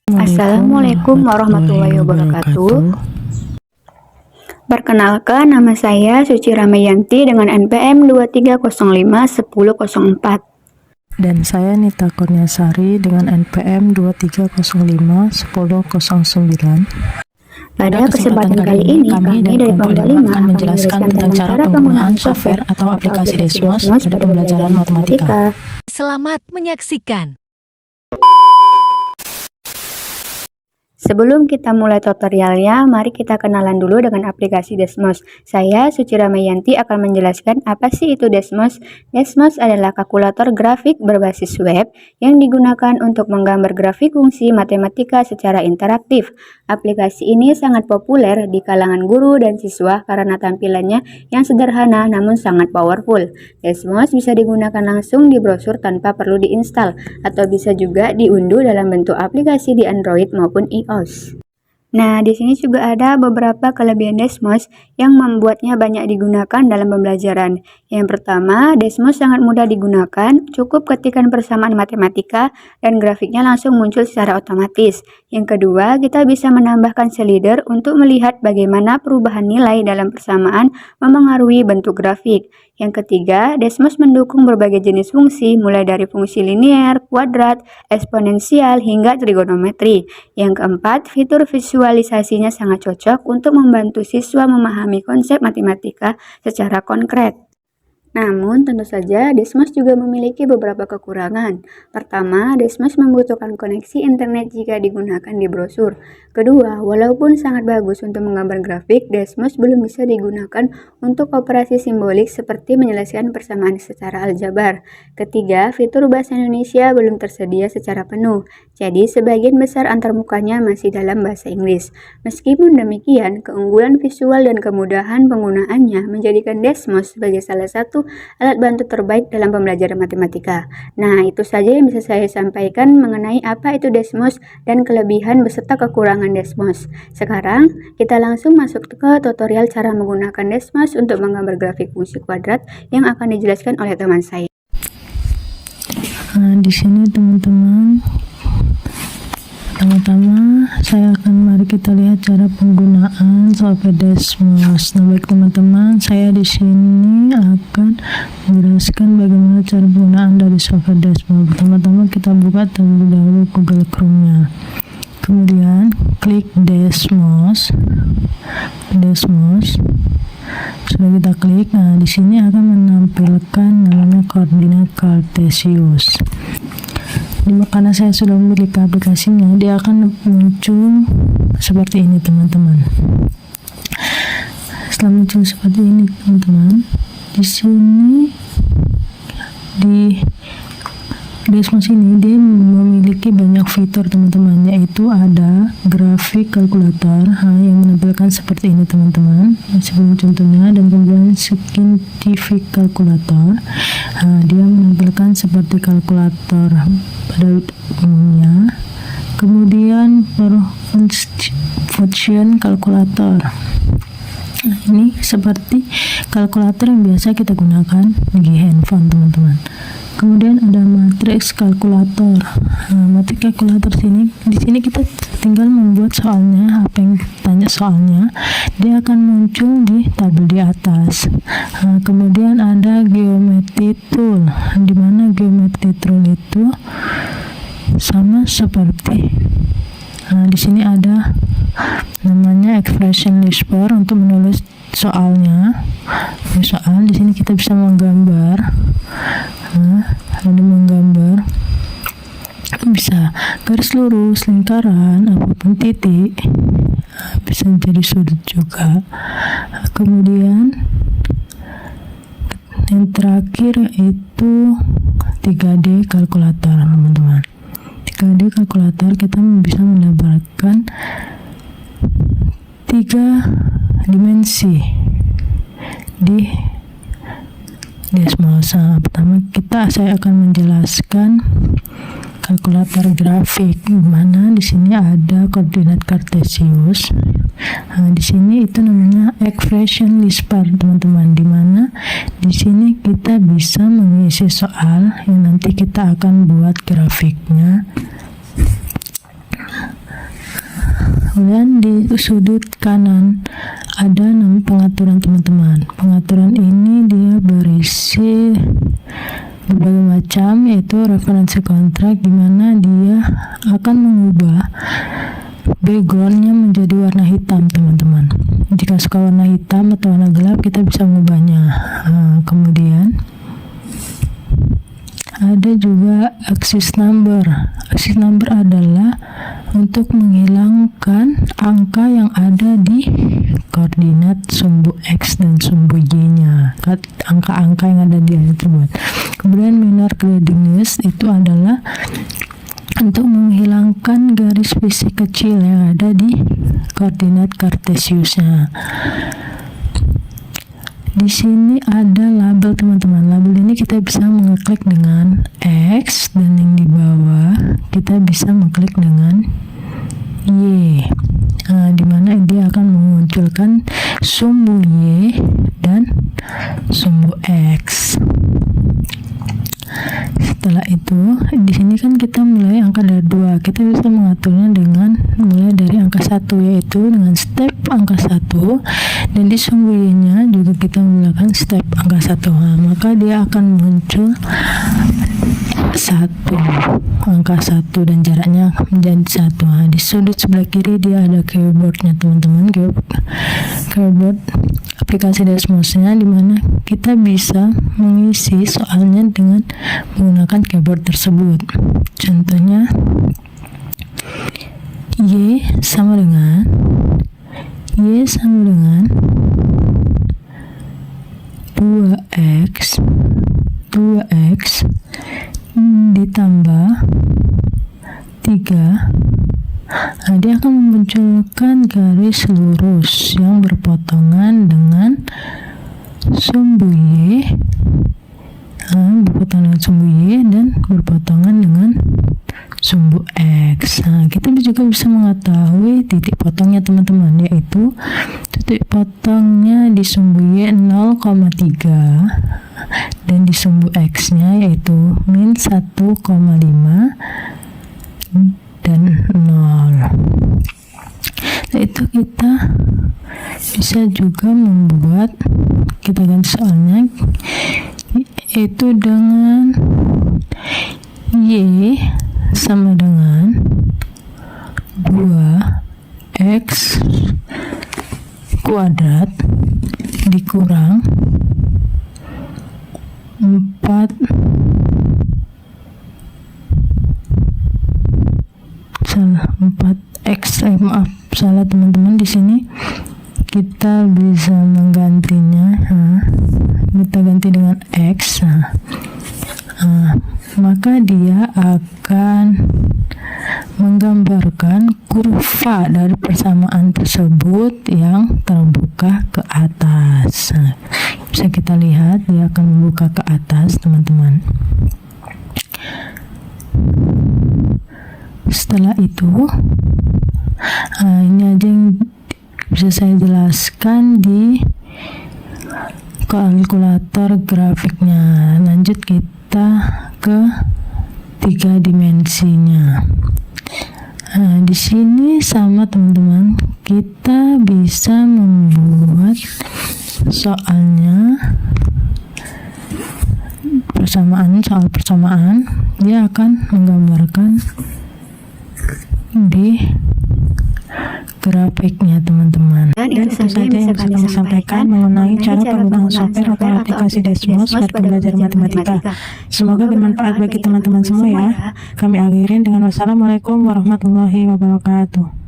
Assalamualaikum warahmatullahi wabarakatuh. Perkenalkan, nama saya Suci Ramayanti dengan NPM 23051004. Dan saya Nita Kurniasari dengan NPM 23051009. Pada kesempatan kali ini, kami dari Pemda 5 akan menjelaskan tentang cara penggunaan software atau aplikasi Desmos pada pembelajaran matematika. Selamat menyaksikan. Sebelum kita mulai tutorialnya, mari kita kenalan dulu dengan aplikasi Desmos. Saya, Suci Ramayanti, akan menjelaskan apa sih itu Desmos. Desmos adalah kalkulator grafik berbasis web yang digunakan untuk menggambar grafik fungsi matematika secara interaktif. Aplikasi ini sangat populer di kalangan guru dan siswa karena tampilannya yang sederhana namun sangat powerful. Desmos bisa digunakan langsung di browser tanpa perlu diinstal, atau bisa juga diunduh dalam bentuk aplikasi di Android maupun iOS. Nah, di sini juga ada beberapa kelebihan Desmos yang membuatnya banyak digunakan dalam pembelajaran. Yang pertama, Desmos sangat mudah digunakan, cukup ketikkan persamaan matematika dan grafiknya langsung muncul secara otomatis. Yang kedua, kita bisa menambahkan slider untuk melihat bagaimana perubahan nilai dalam persamaan memengaruhi bentuk grafik. Yang ketiga, Desmos mendukung berbagai jenis fungsi, mulai dari fungsi linear, kuadrat, eksponensial, hingga trigonometri. Yang keempat, fitur visualisasinya sangat cocok untuk membantu siswa memahami konsep matematika secara konkret. Namun, tentu saja Desmos juga memiliki beberapa kekurangan. Pertama, Desmos membutuhkan koneksi internet jika digunakan di brosur. Kedua, walaupun sangat bagus untuk menggambar grafik, Desmos belum bisa digunakan untuk operasi simbolik seperti menyelesaikan persamaan secara aljabar. Ketiga, fitur bahasa Indonesia belum tersedia secara penuh, jadi sebagian besar antarmukanya masih dalam bahasa Inggris. Meskipun demikian, keunggulan visual dan kemudahan penggunaannya menjadikan Desmos sebagai salah satu alat bantu terbaik dalam pembelajaran matematika. Nah, itu saja yang bisa saya sampaikan mengenai apa itu Desmos dan kelebihan beserta kekurangan Desmos. Sekarang, kita langsung masuk ke tutorial cara menggunakan Desmos untuk menggambar grafik fungsi kuadrat yang akan dijelaskan oleh teman saya. Nah, di sini teman-teman, pertama-tama mari kita lihat cara penggunaan software Desmos. Nah, baik teman-teman, saya di sini akan menjelaskan bagaimana cara penggunaan dari software Desmos. Pertama-tama kita buka terlebih dahulu Google Chrome-nya. Kemudian klik Desmos. Sudah kita klik, nah di sini akan menampilkan namanya koordinat kartesius. Karena saya sudah memiliki aplikasinya, dia akan muncul seperti ini teman-teman. Setelah muncul seperti ini teman-teman, di sini di Desmos ini dia memiliki banyak fitur teman-teman, yaitu ada grafik kalkulator yang menampilkan seperti ini teman-teman, sebelum contohnya, dan kemudian scientific kalkulator, dia menampilkan seperti kalkulator pada umumnya. Kemudian function kalkulator, ini seperti kalkulator yang biasa kita gunakan di handphone teman-teman. Kemudian ada matriks kalkulator. Matriks kalkulator di sini kita tinggal membuat soalnya, apa yang tanya soalnya, dia akan muncul di tabel di atas. Kemudian ada geometry tool, di mana geometry tool itu sama seperti di sini ada namanya expression lisper untuk menulis soalnya. Soal di sini kita bisa menggambar, bisa garis lurus, lingkaran, apapun titik, bisa jadi sudut juga. Kemudian yang terakhir itu 3D kalkulator teman-teman. 3D kalkulator kita bisa mendapatkan 3 dimensi di Desmos. Pertama saya akan menjelaskan kalkulator grafik, mana di sini ada koordinat kartesius. Di sini itu namanya expression lisper teman-teman, di mana di sini kita bisa mengisi soal yang nanti kita akan buat grafiknya. Kemudian di sudut kanan ada pengaturan teman-teman. Pengaturan ini dia berisi berbagai macam, yaitu referensi kontrak, di mana dia akan mengubah backgroundnya menjadi warna hitam teman-teman. Jika suka warna hitam atau warna gelap, kita bisa mengubahnya. Kemudian ada juga axis number. Axis number adalah untuk menghilangkan angka yang ada di koordinat sumbu X dan sumbu Y-nya, angka-angka yang ada di tersebut. Kemudian minor gradingness itu adalah untuk menghilangkan garis fisik kecil yang ada di koordinat Cartesiusnya. Di sini ada label teman-teman. Label ini kita bisa mengeklik dengan X, dan yang di bawah kita bisa mengklik dengan Y. Di mana dia akan memunculkan sumbu Y dan sumbu X. Setelah itu, di sini kan kita mulai angka dari 2. Kita bisa mengaturnya dengan mulai dari angka 1, yaitu dengan step angka 1, dan di sumbu Y-nya juga kita menggunakan step angka 1. Maka dia akan muncul 1, angka 1, dan jaraknya menjadi 1. Di sudut sebelah kiri dia ada keyboardnya teman-teman, keyboard aplikasi Desmos-nya, di mana kita bisa mengisi soalnya dengan menggunakan keyboard tersebut. Contohnya Y sama dengan 2x ditambah 3. Dia akan memunculkan garis lurus yang berpotongan dengan sumbu Y, berpotongan dengan sumbu Y dan berpotongan dengan sumbu X. Kita juga bisa mengetahui titik potongnya teman-teman, yaitu titik potongnya di sumbu Y 0,3 dan di sumbu X-nya yaitu min 1,5 dan 0. Nah, itu kita bisa juga membuat, kita ganti soalnya, yaitu dengan Y sama dengan 2x kuadrat dikurang 4x, maaf salah teman-teman, di sini kita bisa menggantinya, kita ganti dengan x. Maka dia akan menggambarkan kurva dari persamaan tersebut yang terbuka ke atas. Bisa kita lihat dia akan membuka ke atas teman-teman. Setelah itu, ini aja yang bisa saya jelaskan di kalkulator grafiknya. Lanjut kita ke 3 dimensinya. Di sini sama teman-teman, kita bisa membuat soalnya soal persamaan. Dia akan menggambarkan di grafiknya teman-teman. Dan itu saja yang bisa kami sampaikan mengenai cara penggunaan software atau aplikasi Desmos pada belajar matematika. Semoga bermanfaat bagi teman-teman semua ya. Kami akhirin dengan wassalamualaikum warahmatullahi wabarakatuh.